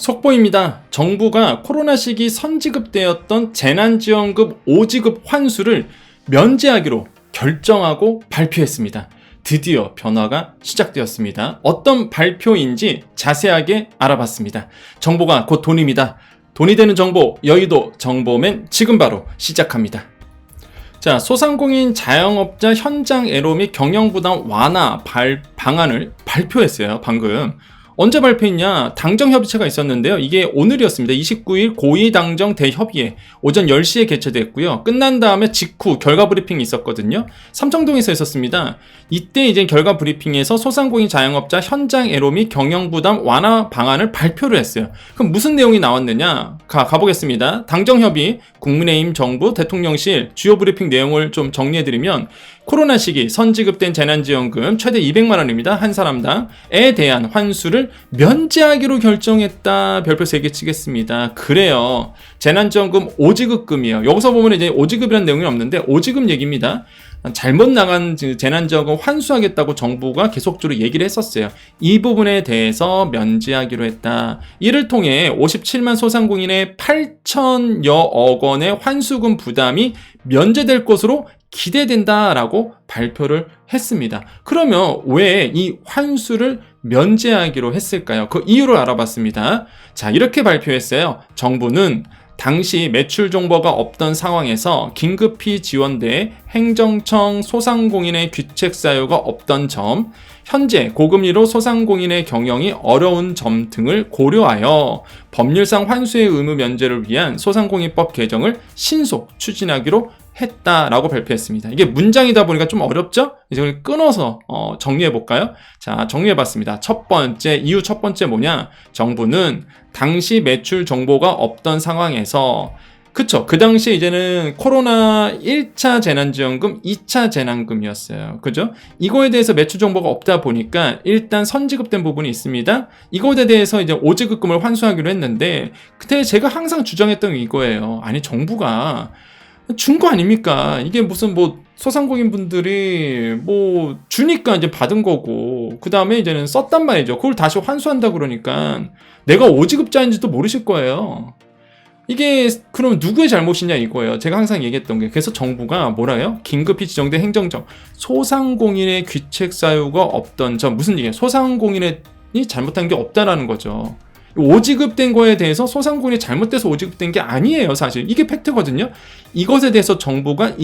속보입니다. 정부가 코로나 시기 선지급되었던 재난지원금 5지급 환수를 면제하기로 결정하고 발표했습니다. 드디어 변화가 시작되었습니다. 어떤 발표인지 자세하게 알아봤습니다. 정보가 곧 돈입니다. 돈이 되는 정보, 여의도 정보맨 지금 바로 시작합니다. 자, 소상공인 자영업자 현장 애로 및 경영부담 완화 방안을 발표했어요. 방금. 언제 발표했냐? 당정협의체가 있었는데요. 이게 오늘이었습니다. 29일 고위당정 대협의회 오전 10시에 개최됐고요. 끝난 다음에 직후 결과 브리핑이 있었거든요. 삼청동에서 있었습니다. 이때 이제 결과 브리핑에서 소상공인 자영업자 현장 애로 및 경영부담 완화 방안을 발표를 했어요. 그럼 무슨 내용이 나왔느냐? 가보겠습니다. 당정협의, 국민의힘 정부, 대통령실 주요 브리핑 내용을 좀 정리해드리면 코로나 시기 선지급된 재난지원금 최대 200만 원입니다. 한 사람당에 대한 환수를 면제하기로 결정했다. 별표 3개 치겠습니다. 그래요. 재난지원금 5지급금이에요. 여기서 보면 이제 5지급이라는 내용이 없는데 5지급 얘기입니다. 잘못 나간 재난지원금 환수하겠다고 정부가 계속적으로 얘기를 했었어요. 이 부분에 대해서 면제하기로 했다. 이를 통해 57만 소상공인의 8천여억 원의 환수금 부담이 면제될 것으로 기대된다라고 발표를 했습니다. 그러면 왜 이 환수를 면제하기로 했을까요? 그 이유를 알아봤습니다. 자, 이렇게 발표했어요. 정부는 당시 매출 정보가 없던 상황에서 긴급히 지원돼 행정청 소상공인의 귀책 사유가 없던 점, 현재 고금리로 소상공인의 경영이 어려운 점 등을 고려하여 법률상 환수의 의무 면제를 위한 소상공인법 개정을 신속 추진하기로 했다라고 발표했습니다. 이게 문장이다 보니까 좀 어렵죠? 이제 끊어서 정리해볼까요? 자, 정리해봤습니다. 이유 첫 번째 뭐냐? 정부는 당시 매출 정보가 없던 상황에서 그쵸. 그 당시에 이제는 코로나 1차 재난지원금, 2차 재난금이었어요. 그죠? 이거에 대해서 매출 정보가 없다 보니까 일단 선지급된 부분이 있습니다. 이거에 대해서 이제 5지급금을 환수하기로 했는데 그때 제가 항상 주장했던 게 이거예요. 아니, 정부가 준 거 아닙니까? 이게 무슨 소상공인 분들이 주니까 이제 받은 거고, 그 다음에 이제는 썼단 말이죠. 그걸 다시 환수한다 그러니까 내가 5지급자인지도 모르실 거예요. 이게 그럼 누구의 잘못이냐 이거예요. 제가 항상 얘기했던 게. 그래서 정부가 뭐라요? 긴급히 지정된 행정적 소상공인의 귀책 사유가 없던 점. 무슨 얘기예요? 소상공인이 잘못한 게 없다라는 거죠. 5지급된 거에 대해서 소상공인이 잘못돼서 5지급된 게 아니에요. 사실 이게 팩트거든요. 이것에 대해서 정부가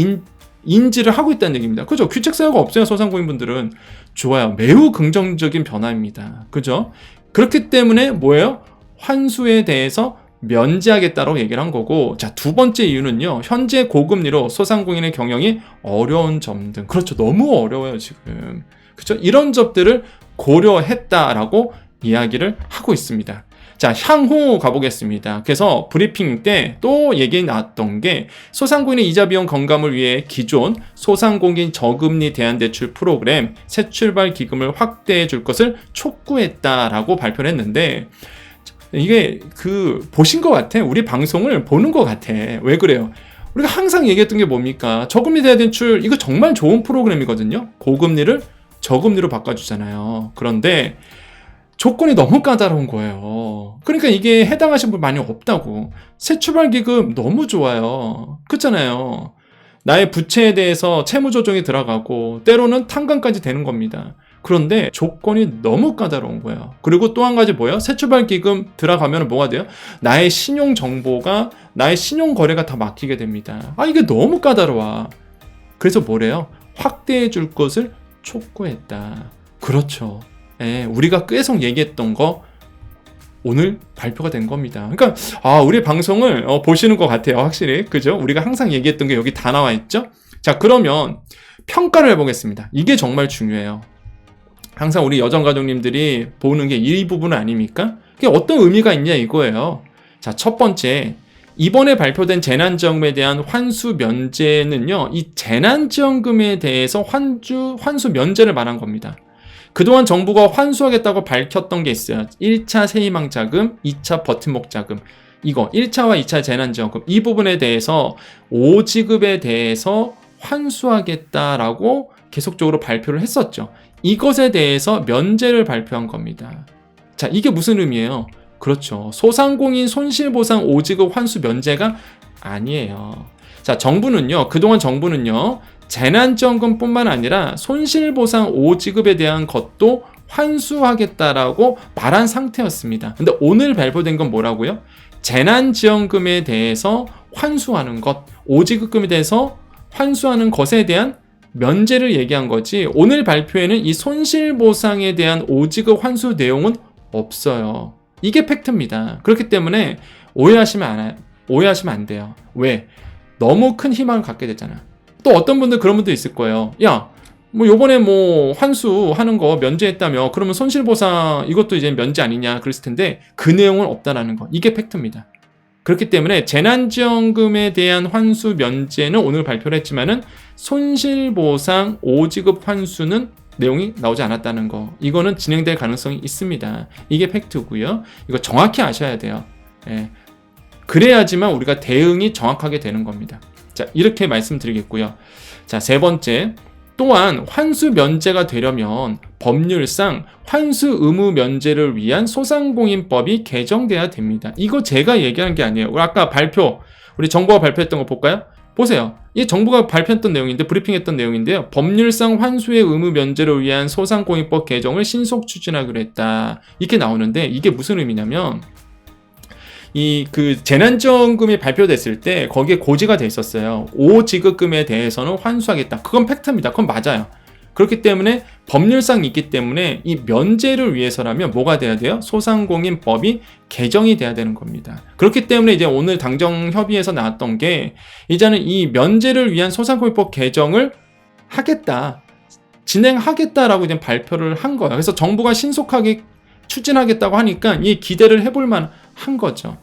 인지를 하고 있다는 얘기입니다. 그죠? 귀책 사유가 없어요. 소상공인분들은. 좋아요. 매우 긍정적인 변화입니다. 그죠? 그렇기 때문에 뭐예요? 환수에 대해서 면제하겠다라고 얘기를 한 거고, 자, 두 번째 이유는요. 현재 고금리로 소상공인의 경영이 어려운 점 등. 그렇죠. 너무 어려워요, 지금. 그렇죠? 이런 점들을 고려했다라고 이야기를 하고 있습니다. 자, 향후 가보겠습니다. 그래서 브리핑 때 또 얘기 나왔던 게 소상공인의 이자 비용 건감을 위해 기존 소상공인 저금리 대안대출 프로그램 새출발 기금을 확대해 줄 것을 촉구했다라고 발표를 했는데, 이게 보신 것 같아. 우리 방송을 보는 것 같아. 왜 그래요? 우리가 항상 얘기했던 게 뭡니까? 저금리 대안대출 이거 정말 좋은 프로그램이거든요. 고금리를 저금리로 바꿔주잖아요. 그런데 조건이 너무 까다로운 거예요. 그러니까 이게 해당하신 분 많이 없다고. 새출발기금 너무 좋아요. 그렇잖아요. 나의 부채에 대해서 채무 조정이 들어가고 때로는 탕감까지 되는 겁니다. 그런데 조건이 너무 까다로운 거예요. 그리고 또 한 가지 뭐예요? 새출발기금 들어가면 뭐가 돼요? 나의 신용 정보가, 나의 신용 거래가 다 막히게 됩니다. 이게 너무 까다로워. 그래서 뭐래요? 확대해 줄 것을 촉구했다. 그렇죠. 예, 우리가 계속 얘기했던 거 오늘 발표가 된 겁니다. 그러니까 우리 방송을 보시는 것 같아요. 확실히. 그죠? 우리가 항상 얘기했던 게 여기 다 나와 있죠? 자, 그러면 평가를 해보겠습니다. 이게 정말 중요해요. 항상 우리 여정가족님들이 보는 게 이 부분 아닙니까? 그게 어떤 의미가 있냐 이거예요. 자, 첫 번째, 이번에 발표된 재난지원금에 대한 환수 면제는요, 이 재난지원금에 대해서 환수 면제를 말한 겁니다. 그동안 정부가 환수하겠다고 밝혔던 게 있어요. 1차 세희망 자금, 2차 버팀목 자금. 이거 1차와 2차 재난지원금 이 부분에 대해서 5지급에 대해서 환수하겠다라고 계속적으로 발표를 했었죠. 이것에 대해서 면제를 발표한 겁니다. 자, 이게 무슨 의미예요? 그렇죠. 소상공인 손실보상 5지급 환수 면제가 아니에요. 자, 정부는요, 그동안 정부는요, 재난지원금뿐만 아니라 손실보상 5지급에 대한 것도 환수하겠다라고 말한 상태였습니다. 근데 오늘 발표된 건 뭐라고요? 재난지원금에 대해서 환수하는 것, 5지급금에 대해서 환수하는 것에 대한 면제를 얘기한 거지, 오늘 발표에는 이 손실보상에 대한 5지급 환수 내용은 없어요. 이게 팩트입니다. 그렇기 때문에 오해하시면 안 돼요. 왜? 너무 큰 희망을 갖게 됐잖아. 또 어떤 분들 그런 분도 있을 거예요. 야, 뭐 요번에 뭐 환수하는 거 면제했다며, 그러면 손실보상 이것도 이제 면제 아니냐 그랬을 텐데, 그 내용은 없다라는 거. 이게 팩트입니다. 그렇기 때문에 재난지원금에 대한 환수 면제는 오늘 발표를 했지만은 손실보상 5지급 환수는 내용이 나오지 않았다는 거. 이거는 진행될 가능성이 있습니다. 이게 팩트고요. 이거 정확히 아셔야 돼요. 예. 그래야지만 우리가 대응이 정확하게 되는 겁니다. 자, 이렇게 말씀드리겠고요. 자, 세 번째. 또한 환수 면제가 되려면 법률상 환수 의무 면제를 위한 소상공인법이 개정돼야 됩니다. 이거 제가 얘기하는 게 아니에요. 아까 우리 정부가 발표했던 거 볼까요? 보세요. 이 정부가 발표했던 내용인데, 브리핑했던 내용인데요. 법률상 환수의 의무 면제를 위한 소상공인법 개정을 신속 추진하기로 했다. 이렇게 나오는데, 이게 무슨 의미냐면, 재난지원금이 발표됐을 때 거기에 고지가 돼 있었어요. 5지급금에 대해서는 환수하겠다. 그건 팩트입니다. 그건 맞아요. 그렇기 때문에 법률상 있기 때문에 이 면제를 위해서라면 뭐가 돼야 돼요? 소상공인법이 개정이 돼야 되는 겁니다. 그렇기 때문에 이제 오늘 당정 협의에서 나왔던 게, 이제는 이 면제를 위한 소상공인법 개정을 진행하겠다라고 이제 발표를 한 거예요. 그래서 정부가 신속하게 추진하겠다고 하니까 이 기대를 해볼 만한 거죠.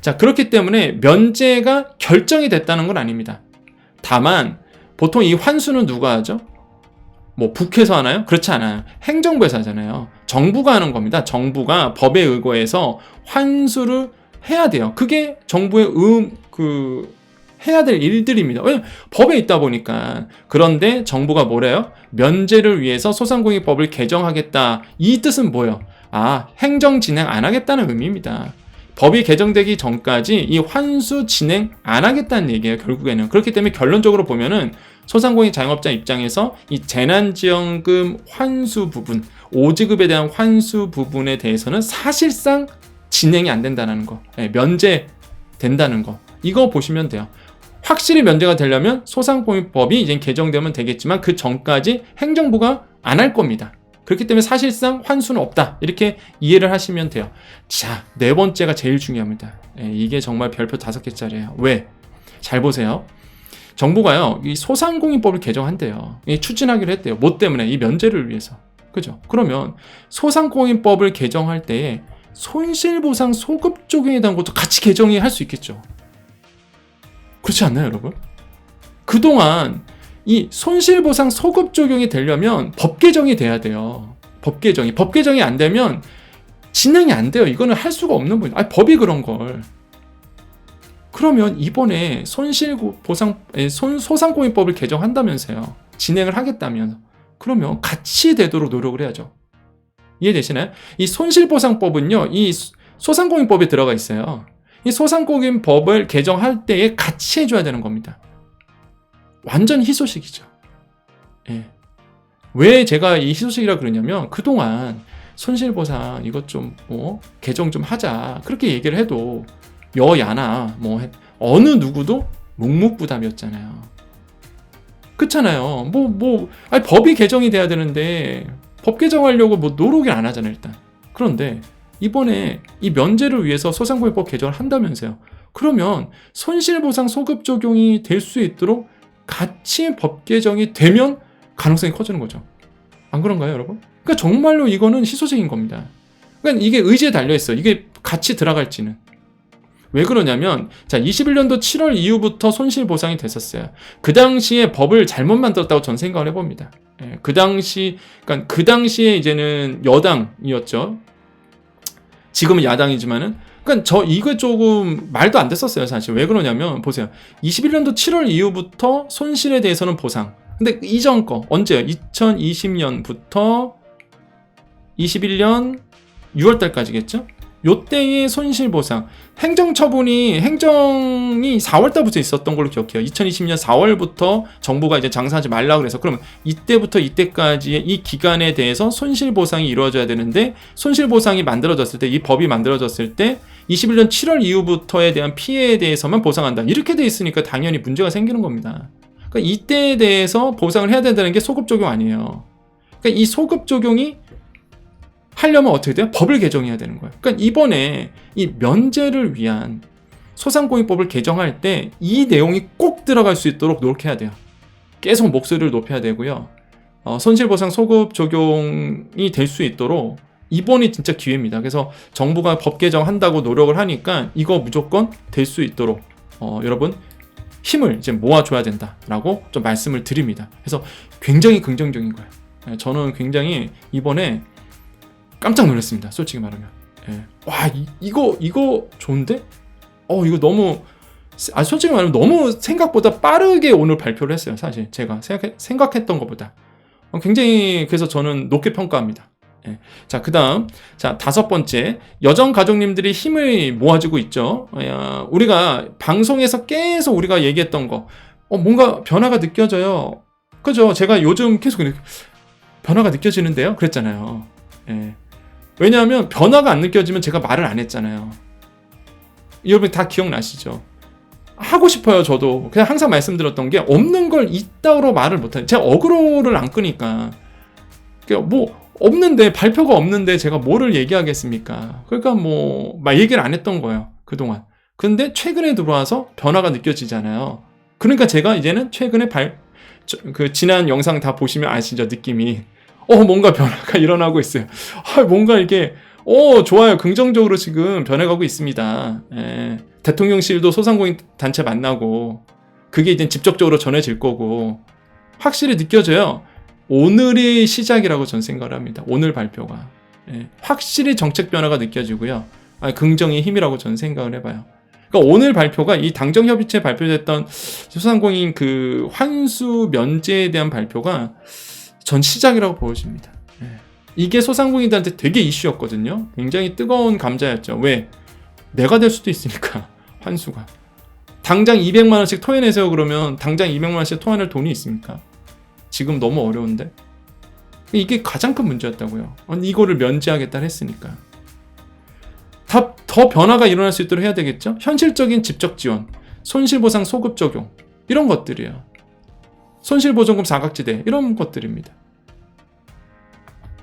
자, 그렇기 때문에 면제가 결정이 됐다는 건 아닙니다. 다만 보통 이 환수는 누가 하죠? 뭐 국회에서 하나요? 그렇지 않아요. 행정부에서 하잖아요. 정부가 하는 겁니다. 정부가 법에 의거해서 환수를 해야 돼요. 그게 정부의 해야 될 일들입니다. 왜냐면 법에 있다 보니까. 그런데 정부가 뭐래요? 면제를 위해서 소상공인법을 개정하겠다. 이 뜻은 뭐예요? 행정 진행 안 하겠다는 의미입니다. 법이 개정되기 전까지 이 환수 진행 안 하겠다는 얘기예요, 결국에는. 그렇기 때문에 결론적으로 보면은 소상공인 자영업자 입장에서 이 재난지원금 환수 부분, 5지급에 대한 환수 부분에 대해서는 사실상 진행이 안 된다는 거, 면제된다는 거, 이거 보시면 돼요. 확실히 면제가 되려면 소상공인법이 이제 개정되면 되겠지만 그 전까지 행정부가 안 할 겁니다. 그렇기 때문에 사실상 환수는 없다, 이렇게 이해를 하시면 돼요. 자, 네 번째가 제일 중요합니다. 이게 정말 별표 5개짜리예요. 왜? 잘 보세요. 정부가요, 이 소상공인법을 개정한대요. 추진하기로 했대요. 뭐 때문에? 이 면제를 위해서. 그죠? 그러면 소상공인법을 개정할 때에 손실보상 소급 적용에 대한 것도 같이 개정이 할 수 있겠죠. 그렇지 않나요, 여러분? 그동안 이 손실보상 소급 적용이 되려면 법 개정이 돼야 돼요. 법 개정이 안 되면 진행이 안 돼요. 이거는 할 수가 없는 분이에요. 법이 그런 걸. 그러면 이번에 소상공인법을 개정한다면서요. 진행을 하겠다면. 그러면 같이 되도록 노력을 해야죠. 이해되시나요? 이 손실보상법은요, 이 소상공인법에 들어가 있어요. 이 소상공인법을 개정할 때에 같이 해줘야 되는 겁니다. 완전 희소식이죠. 예. 왜 제가 이 희소식이라 그러냐면, 그동안 손실보상 이것 좀 개정 좀 하자, 그렇게 얘기를 해도 여야나 어느 누구도 묵묵부답이었잖아요. 그렇잖아요. 법이 개정이 돼야 되는데 법 개정하려고 노력을 안 하잖아요, 일단. 그런데 이번에 이 면제를 위해서 소상공인법 개정을 한다면서요. 그러면 손실보상 소급 적용이 될 수 있도록 같이 법 개정이 되면 가능성이 커지는 거죠. 안 그런가요, 여러분? 그러니까 정말로 이거는 희소식인 겁니다. 그러니까 이게 의지에 달려있어요. 이게 같이 들어갈지는. 왜 그러냐면, 자, 21년도 7월 이후부터 손실보상이 됐었어요. 그 당시에 법을 잘못 만들었다고 전 생각을 해봅니다. 그 당시에 이제는 여당이었죠. 지금은 야당이지만은, 그러니까 이거 조금 말도 안 됐었어요, 사실. 왜 그러냐면, 보세요. 21년도 7월 이후부터 손실에 대해서는 보상. 근데 이전 거, 언제요? 2020년부터 21년 6월달까지겠죠? 요때의 손실보상, 행정이 4월달부터 있었던 걸로 기억해요. 2020년 4월부터 정부가 이제 장사하지 말라고 그래서, 그러면 이때부터 이때까지의 이 기간에 대해서 손실보상이 이루어져야 되는데, 손실보상이 만들어졌을 때, 이 법이 만들어졌을 때 21년 7월 이후부터에 대한 피해에 대해서만 보상한다, 이렇게 돼 있으니까 당연히 문제가 생기는 겁니다. 그러니까 이때에 대해서 보상을 해야 된다는 게 소급 적용 아니에요. 그러니까 이 소급 적용이 하려면 어떻게 돼요? 법을 개정해야 되는 거예요. 그러니까 이번에 이 면제를 위한 소상공인법을 개정할 때 이 내용이 꼭 들어갈 수 있도록 노력해야 돼요. 계속 목소리를 높여야 되고요. 손실보상 소급 적용이 될 수 있도록 이번이 진짜 기회입니다. 그래서 정부가 법 개정한다고 노력을 하니까 이거 무조건 될 수 있도록 여러분 힘을 이제 모아줘야 된다라고 좀 말씀을 드립니다. 그래서 굉장히 긍정적인 거예요. 저는 굉장히 이번에 깜짝 놀랐습니다. 솔직히 말하면. 와, 이거 좋은데? 이거 너무, 솔직히 말하면 너무 생각보다 빠르게 오늘 발표를 했어요. 사실 제가 생각했던 것보다. 굉장히, 그래서 저는 높게 평가합니다. 자, 그 다음, 자, 5번째, 여정가족님들이 힘을 모아주고 있죠. 우리가 방송에서 계속 우리가 얘기했던 거, 뭔가 변화가 느껴져요. 그죠? 제가 요즘 계속 변화가 느껴지는데요? 그랬잖아요. 왜냐하면 변화가 안 느껴지면 제가 말을 안 했잖아요. 여러분 다 기억나시죠? 하고 싶어요. 저도 그냥 항상 말씀드렸던 게, 없는 걸 있다고 말을 못해요. 제가 어그로를 안 끄니까. 뭐 없는데, 발표가 없는데 제가 뭐를 얘기하겠습니까? 그러니까 막 얘기를 안 했던 거예요, 그동안. 근데 최근에 들어와서 변화가 느껴지잖아요. 그러니까 제가 이제는 최근에 지난 영상 다 보시면 아시죠? 느낌이 뭔가 변화가 일어나고 있어요. 뭔가 이게 좋아요. 긍정적으로 지금 변해가고 있습니다. 대통령실도 소상공인 단체 만나고, 그게 이제 직접적으로 전해질 거고, 확실히 느껴져요. 오늘이 시작이라고 전 생각을 합니다. 오늘 발표가. 확실히 정책 변화가 느껴지고요. 긍정의 힘이라고 전 생각을 해봐요. 그러니까 오늘 발표가, 이 당정협의체 발표됐던 소상공인 그 환수 면제에 대한 발표가 전 시작이라고 보여집니다. 이게 소상공인들한테 되게 이슈였거든요. 굉장히 뜨거운 감자였죠. 왜? 내가 될 수도 있으니까, 환수가. 당장 200만 원씩 토해내세요 그러면 당장 200만 원씩 토해낼 돈이 있습니까? 지금 너무 어려운데? 이게 가장 큰 문제였다고요. 이거를 면제하겠다 했으니까. 더 변화가 일어날 수 있도록 해야 되겠죠? 현실적인 직접 지원, 손실보상 소급 적용, 이런 것들이에요. 손실보전금 사각지대, 이런 것들입니다.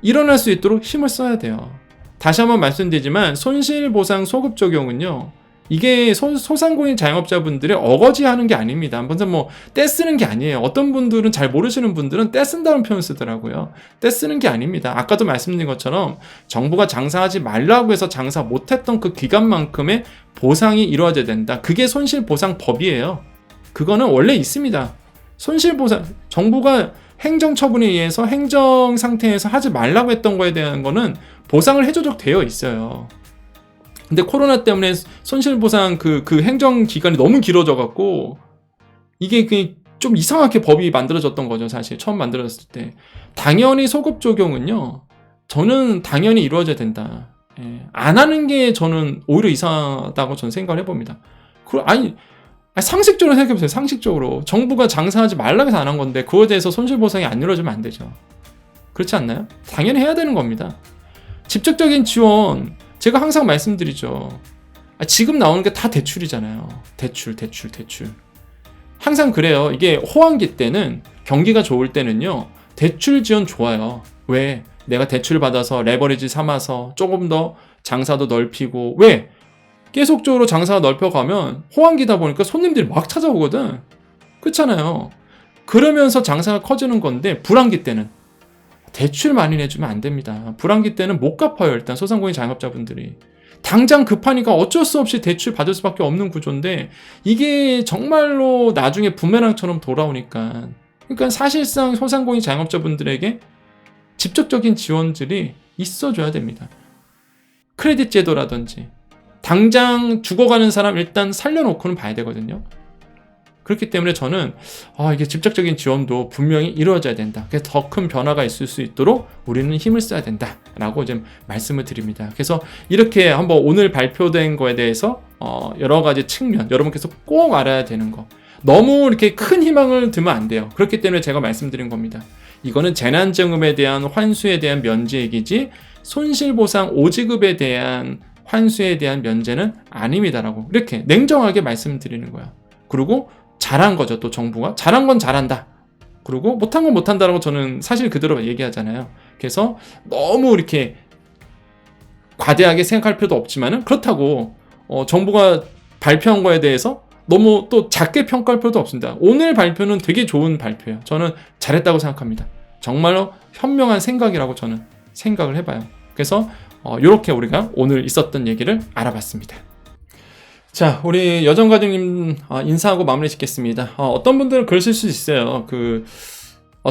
일어날 수 있도록 힘을 써야 돼요. 다시 한번 말씀드리지만, 손실보상 소급 적용은요, 이게 소상공인 자영업자분들의 어거지하는 게 아닙니다. 한번 떼쓰는 게 아니에요. 어떤 분들은, 잘 모르시는 분들은 떼쓴다는 표현을 쓰더라고요. 떼쓰는 게 아닙니다. 아까도 말씀드린 것처럼 정부가 장사하지 말라고 해서 장사 못했던 그 기간만큼의 보상이 이루어져야 된다. 그게 손실보상법이에요. 그거는 원래 있습니다. 손실보상, 정부가 행정처분에 의해서 행정 상태에서 하지 말라고 했던 거에 대한 거는 보상을 해주도록 되어 있어요. 근데 코로나 때문에 손실보상 그 행정기간이 너무 길어져갖고, 이게 좀 이상하게 법이 만들어졌던 거죠, 사실. 처음 만들어졌을 때. 당연히 소급 적용은요, 저는 당연히 이루어져야 된다. 안 하는 게 저는 오히려 이상하다고 저는 생각을 해봅니다. 상식적으로 생각해보세요. 상식적으로 정부가 장사하지 말라고 해서 안 한 건데, 그거에 대해서 손실보상이 안 이루어지면 안 되죠. 그렇지 않나요? 당연히 해야 되는 겁니다. 직접적인 지원, 제가 항상 말씀드리죠. 지금 나오는 게 다 대출이잖아요. 대출. 항상 그래요. 이게 호황기 때는, 경기가 좋을 때는요, 대출 지원 좋아요. 왜? 내가 대출 받아서 레버리지 삼아서 조금 더 장사도 넓히고, 왜? 계속적으로 장사가 넓혀가면 호황기다 보니까 손님들이 막 찾아오거든. 그렇잖아요. 그러면서 장사가 커지는 건데, 불황기 때는 대출 많이 내주면 안 됩니다. 불황기 때는 못 갚아요. 일단 소상공인 자영업자분들이 당장 급하니까 어쩔 수 없이 대출 받을 수밖에 없는 구조인데, 이게 정말로 나중에 부메랑처럼 돌아오니까, 그러니까 사실상 소상공인 자영업자분들에게 직접적인 지원들이 있어줘야 됩니다. 크레딧 제도라든지, 당장 죽어가는 사람 일단 살려놓고는 봐야 되거든요. 그렇기 때문에 저는 이게 직접적인 지원도 분명히 이루어져야 된다. 그래서 더 큰 변화가 있을 수 있도록 우리는 힘을 써야 된다라고 좀 말씀을 드립니다. 그래서 이렇게 한번 오늘 발표된 거에 대해서 여러 가지 측면, 여러분께서 꼭 알아야 되는 거. 너무 이렇게 큰 희망을 두면 안 돼요. 그렇기 때문에 제가 말씀드린 겁니다. 이거는 재난지원금에 대한 환수에 대한 면제액이지 손실보상 5지급에 대한 환수에 대한 면제는 아닙니다라고 이렇게 냉정하게 말씀드리는 거예요. 그리고 잘한 거죠. 또 정부가 잘한 건 잘한다. 그리고 못한 건 못한다라고 저는 사실 그대로 얘기하잖아요. 그래서 너무 이렇게 과대하게 생각할 필요도 없지만은 그렇다고 정부가 발표한 거에 대해서 너무 또 작게 평가할 필요도 없습니다. 오늘 발표는 되게 좋은 발표예요. 저는 잘했다고 생각합니다. 정말로 현명한 생각이라고 저는 생각을 해봐요. 그래서 이렇게 우리가 오늘 있었던 얘기를 알아봤습니다. 자, 우리 여정가족님 인사하고 마무리 짓겠습니다. 어떤 분들은 그러실 수 있어요.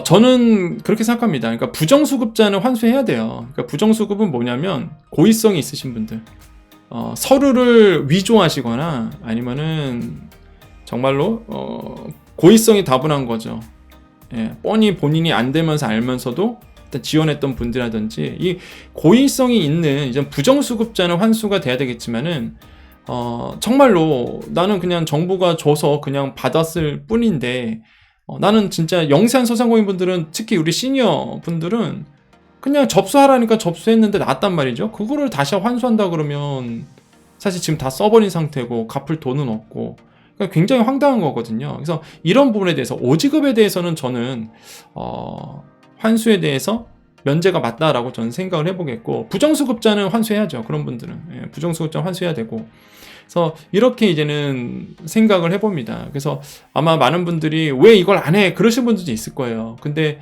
저는 그렇게 생각합니다. 그러니까 부정수급자는 환수해야 돼요. 그러니까 부정수급은 뭐냐면 고의성이 있으신 분들, 서류를 위조하시거나 아니면은 정말로 고의성이 다분한 거죠. 예, 뻔히 본인이 안 되면서 알면서도 일단 지원했던 분들이라든지 이 고의성이 있는 이제 부정수급자는 환수가 돼야 되겠지만은 정말로 나는 그냥 정부가 줘서 그냥 받았을 뿐인데 나는 진짜 영세한 소상공인분들은 특히 우리 시니어 분들은 그냥 접수하라니까 접수했는데 나왔단 말이죠. 그거를 다시 환수한다 그러면 사실 지금 다 써버린 상태고 갚을 돈은 없고 그러니까 굉장히 황당한 거거든요. 그래서 이런 부분에 대해서 5지급에 대해서는 저는 환수에 대해서 면제가 맞다라고 저는 생각을 해보겠고 부정수급자는 환수해야죠. 그런 분들은 부정수급자 환수해야 되고 그래서 이렇게 이제는 생각을 해봅니다. 그래서 아마 많은 분들이 왜 이걸 안 해? 그러신 분들도 있을 거예요. 근데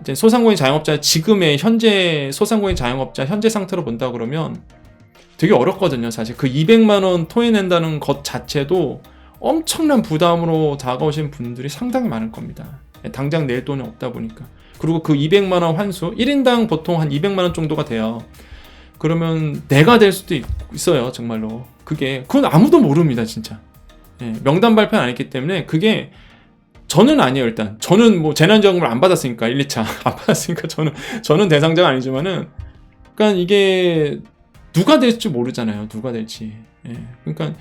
이제 소상공인 자영업자 지금의 현재 소상공인 자영업자 현재 상태로 본다 그러면 되게 어렵거든요. 사실 그 200만 원 토해낸다는 것 자체도 엄청난 부담으로 다가오신 분들이 상당히 많을 겁니다. 당장 낼 돈이 없다 보니까. 그리고 그 200만 원 환수 1인당 보통 한 200만 원 정도가 돼요. 그러면 내가 될 수도 있어요. 정말로. 그건 아무도 모릅니다. 진짜. 명단 발표는 안 했기 때문에 그게 저는 아니에요. 일단 저는 뭐 재난지원금을 안 받았으니까 1, 2차 안 받았으니까 저는 대상자가 아니지만은 그러니까 이게 누가 될지 모르잖아요. 누가 될지. 그러니까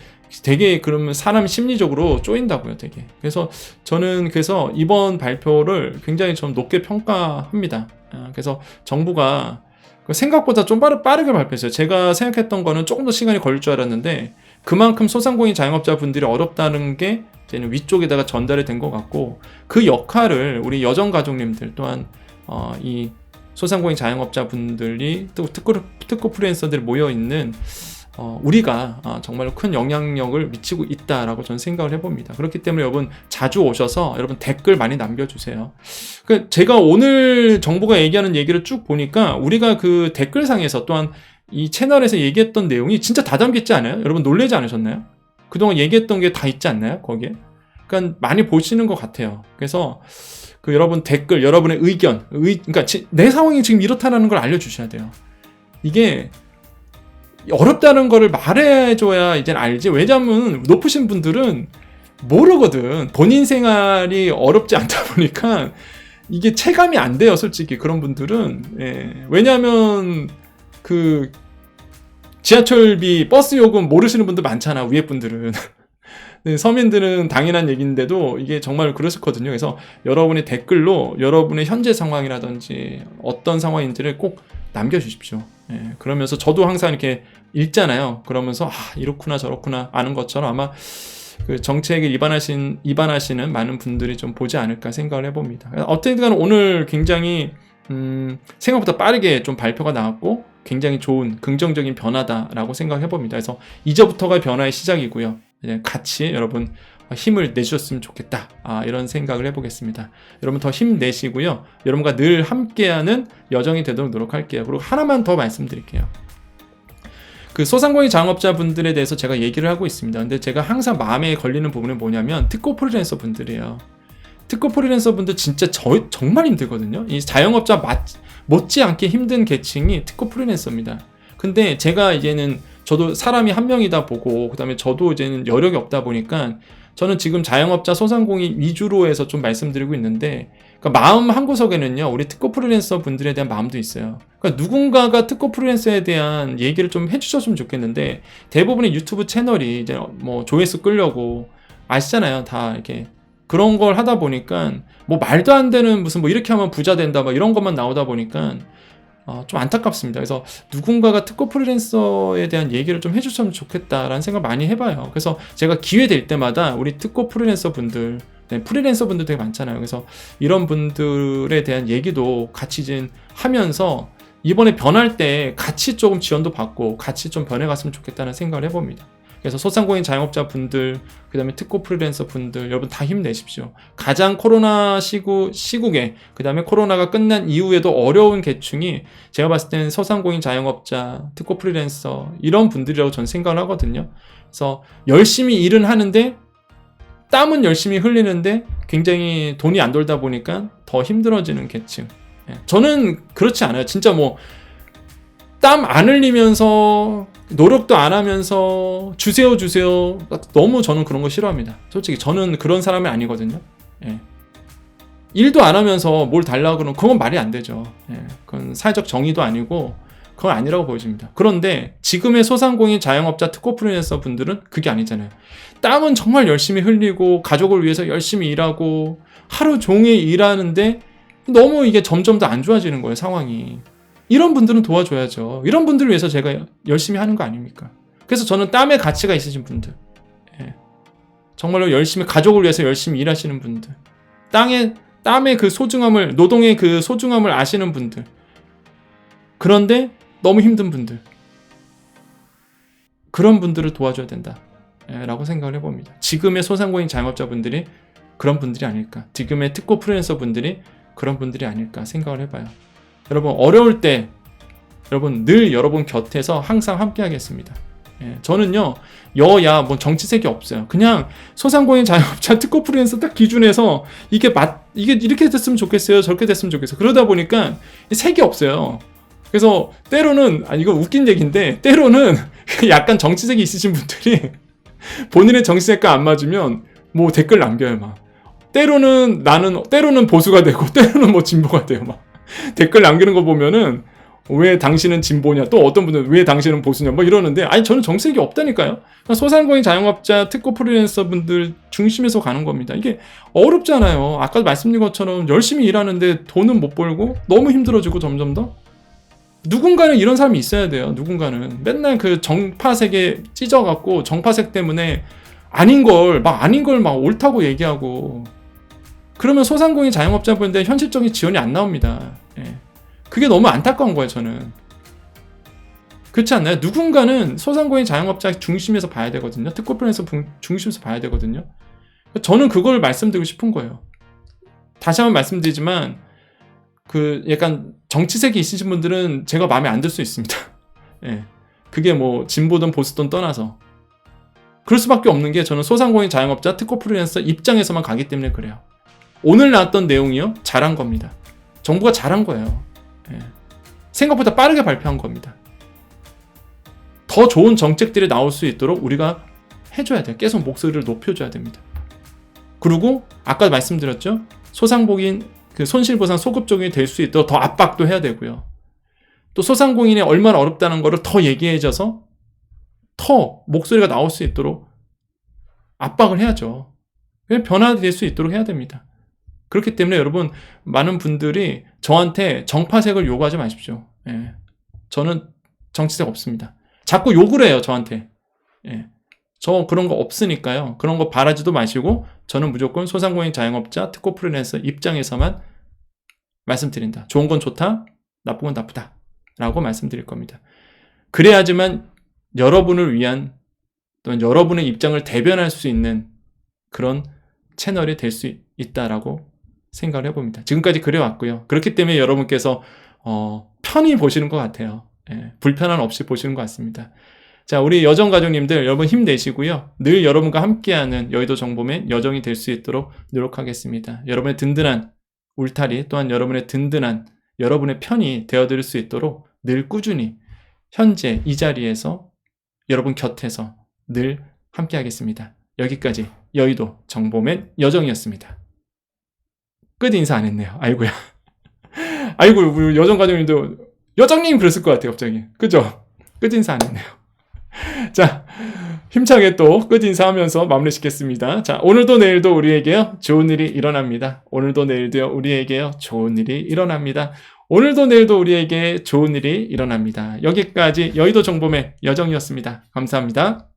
되게 그러면 사람 심리적으로 쪼인다고요. 되게. 그래서 저는 이번 발표를 굉장히 좀 높게 평가합니다. 그래서 정부가 생각보다 좀 빠르게 발표했어요. 제가 생각했던 거는 조금 더 시간이 걸릴 줄 알았는데 그만큼 소상공인 자영업자분들이 어렵다는 게 이제는 위쪽에다가 전달이 된 것 같고 그 역할을 우리 여정가족님들 또한 이 소상공인 자영업자분들이 또 특허 프리랜서들이 모여있는 우리가 정말로 큰 영향력을 미치고 있다라고 저는 생각을 해봅니다. 그렇기 때문에 여러분 자주 오셔서 여러분 댓글 많이 남겨주세요. 제가 오늘 정부가 얘기하는 얘기를 쭉 보니까 우리가 그 댓글상에서 또한 이 채널에서 얘기했던 내용이 진짜 다 담겼지 않아요? 여러분 놀라지 않으셨나요? 그동안 얘기했던 게 다 있지 않나요? 거기에? 그러니까 많이 보시는 것 같아요. 그래서 여러분 댓글, 여러분의 의견, 그러니까 내 상황이 지금 이렇다는 걸 알려주셔야 돼요. 이게 어렵다는 거를 말해줘야 이제 알지. 왜냐면 높으신 분들은 모르거든. 본인 생활이 어렵지 않다 보니까 이게 체감이 안 돼요. 솔직히 그런 분들은. 왜냐하면 그 지하철비, 버스 요금 모르시는 분들 많잖아. 위에 분들은. 서민들은 당연한 얘기인데도 이게 정말 그렇거든요. 그래서 여러분의 댓글로 여러분의 현재 상황이라든지 어떤 상황인지를 꼭 남겨주십시오. 그러면서 저도 항상 이렇게 읽잖아요. 그러면서 이렇구나 저렇구나 아는 것처럼 아마 그 정책에 입안하시는 많은 분들이 좀 보지 않을까 생각을 해봅니다. 어쨌든 오늘 굉장히 생각보다 빠르게 좀 발표가 나왔고 굉장히 좋은 긍정적인 변화다라고 생각해봅니다. 그래서 이제부터가 변화의 시작이고요. 같이 여러분 힘을 내주셨으면 좋겠다. 이런 생각을 해보겠습니다. 여러분 더 힘내시고요. 여러분과 늘 함께하는 여정이 되도록 노력할게요. 그리고 하나만 더 말씀드릴게요. 그 소상공인 자영업자분들에 대해서 제가 얘기를 하고 있습니다. 근데 제가 항상 마음에 걸리는 부분은 뭐냐면 특허 프리랜서 분들이에요. 특허 프리랜서 분들 진짜 정말 힘들거든요. 이 자영업자 못지않게 힘든 계층이 특허 프리랜서입니다. 근데 제가 이제는 저도 사람이 한 명이다 보고 그다음에 저도 이제는 여력이 없다 보니까 저는 지금 자영업자 소상공인 위주로 해서 좀 말씀드리고 있는데, 그러니까 마음 한구석에는요, 우리 특허 프리랜서 분들에 대한 마음도 있어요. 그러니까 누군가가 특허 프리랜서에 대한 얘기를 좀 해주셨으면 좋겠는데, 대부분의 유튜브 채널이 이제 뭐 조회수 끌려고, 아시잖아요. 다 이렇게 그런 걸 하다 보니까 뭐 말도 안 되는 무슨 뭐 이렇게 하면 부자 된다 막 이런 것만 나오다 보니까 좀 안타깝습니다. 그래서 누군가가 특허 프리랜서에 대한 얘기를 좀 해줬으면 좋겠다라는 생각 많이 해봐요. 그래서 제가 기회 될 때마다 우리 특허 프리랜서 분들, 프리랜서 분들 되게 많잖아요. 그래서 이런 분들에 대한 얘기도 같이 좀 하면서 이번에 변할 때 같이 조금 지원도 받고 같이 좀 변해갔으면 좋겠다는 생각을 해봅니다. 그래서 소상공인 자영업자 분들, 그 다음에 특허 프리랜서 분들, 여러분 다 힘내십시오. 가장 코로나 시국에, 그 다음에 코로나가 끝난 이후에도 어려운 계층이 제가 봤을 때는 소상공인 자영업자, 특허 프리랜서, 이런 분들이라고 저는 생각을 하거든요. 그래서 열심히 일은 하는데, 땀은 열심히 흘리는데, 굉장히 돈이 안 돌다 보니까 더 힘들어지는 계층. 저는 그렇지 않아요. 진짜 뭐, 땀 안 흘리면서 노력도 안 하면서 주세요 너무 저는 그런 거 싫어합니다. 솔직히 저는 그런 사람이 아니거든요. 일도 안 하면서 뭘 달라고 그러면 그건 말이 안 되죠. 그건 사회적 정의도 아니고 그건 아니라고 보여집니다. 그런데 지금의 소상공인 자영업자 특허 프리랜서 분들은 그게 아니잖아요. 땀은 정말 열심히 흘리고 가족을 위해서 열심히 일하고 하루 종일 일하는데 너무 이게 점점 더 안 좋아지는 거예요, 상황이. 이런 분들은 도와줘야죠. 이런 분들을 위해서 제가 열심히 하는 거 아닙니까? 그래서 저는 땀의 가치가 있으신 분들, 정말로 열심히 가족을 위해서 열심히 일하시는 분들, 땀의 그 소중함을, 노동의 그 소중함을 아시는 분들, 그런데 너무 힘든 분들, 그런 분들을 도와줘야 된다 라고 생각을 해봅니다. 지금의 소상공인 자영업자분들이 그런 분들이 아닐까, 지금의 특허 프리랜서 분들이 그런 분들이 아닐까 생각을 해봐요. 여러분 어려울 때 여러분 늘 여러분 곁에서 항상 함께 하겠습니다. 저는요 여야 뭐 정치색이 없어요. 그냥 소상공인 자영업자 특허 프리랜서 딱 기준에서 이게 이렇게 됐으면 좋겠어요, 저렇게 됐으면 좋겠어요. 그러다 보니까 색이 없어요. 그래서 때로는 이거 웃긴 얘기인데 때로는 약간 정치색이 있으신 분들이 본인의 정치색과 안 맞으면 뭐 댓글 남겨요. 막 때로는 보수가 되고 때로는 뭐 진보가 돼요. 막 댓글 남기는 거 보면은 왜 당신은 진보냐, 또 어떤 분들은 왜 당신은 보수냐 뭐 이러는데, 아니 저는 정책이 없다니까요. 소상공인 자영업자 특허 프리랜서 분들 중심에서 가는 겁니다. 이게 어렵잖아요. 아까 말씀드린 것처럼 열심히 일하는데 돈은 못 벌고 너무 힘들어지고 점점 더. 누군가는 이런 사람이 있어야 돼요. 누군가는 맨날 그 정파색에 찢어갖고 정파색 때문에 아닌 걸 막 옳다고 얘기하고, 그러면 소상공인 자영업자분들 현실적인 지원이 안 나옵니다. 그게 너무 안타까운 거예요, 저는. 그렇지 않나요? 누군가는 소상공인 자영업자 중심에서 봐야 되거든요. 특허 프리랜서 중심에서 봐야 되거든요. 저는 그걸 말씀드리고 싶은 거예요. 다시 한번 말씀드리지만 그 약간 정치색이 있으신 분들은 제가 마음에 안 들 수 있습니다. 그게 뭐 진보든 보수든 떠나서 그럴 수밖에 없는 게, 저는 소상공인 자영업자 특허 프리랜서 입장에서만 가기 때문에 그래요. 오늘 나왔던 내용이요, 잘한 겁니다. 정부가 잘한 거예요. 생각보다 빠르게 발표한 겁니다. 더 좋은 정책들이 나올 수 있도록 우리가 해줘야 돼요. 계속 목소리를 높여줘야 됩니다. 그리고 아까 말씀드렸죠, 소상공인 그 손실보상 소급적이 될 수 있도록 더 압박도 해야 되고요. 또 소상공인이 얼마나 어렵다는 거를 더 얘기해줘서 더 목소리가 나올 수 있도록 압박을 해야죠. 변화될 수 있도록 해야 됩니다. 그렇기 때문에 여러분, 많은 분들이 저한테 정파색을 요구하지 마십시오. 저는 정치색 없습니다. 자꾸 욕을 해요, 저한테. 저 그런 거 없으니까요. 그런 거 바라지도 마시고, 저는 무조건 소상공인 자영업자 특허 프리랜서 입장에서만 말씀드린다. 좋은 건 좋다, 나쁜 건 나쁘다 라고 말씀드릴 겁니다. 그래야지만 여러분을 위한, 또는 여러분의 입장을 대변할 수 있는 그런 채널이 될 수 있다라고 생각을 해봅니다. 지금까지 그래왔고요. 그렇기 때문에 여러분께서 편히 보시는 것 같아요. 불편함 없이 보시는 것 같습니다. 자, 우리 여정 가족님들 여러분 힘내시고요. 늘 여러분과 함께하는 여의도 정보맨 여정이 될 수 있도록 노력하겠습니다. 여러분의 든든한 울타리, 또한 여러분의 든든한 여러분의 편이 되어드릴 수 있도록 늘 꾸준히 현재 이 자리에서 여러분 곁에서 늘 함께하겠습니다. 여기까지 여의도 정보맨 여정이었습니다. 끝 인사 안 했네요. 아이고야. 아이고, 우리 여정과장님도 여정님 그랬을 것 같아요, 갑자기. 그죠? 끝 인사 안 했네요. 자, 힘차게 또 끝 인사하면서 마무리 짓겠습니다. 자, 오늘도 내일도 우리에게요, 좋은 일이 일어납니다. 오늘도 내일도요, 우리에게요, 좋은 일이 일어납니다. 오늘도 내일도 우리에게 좋은 일이 일어납니다. 여기까지 여의도 정보맨 여정이었습니다. 감사합니다.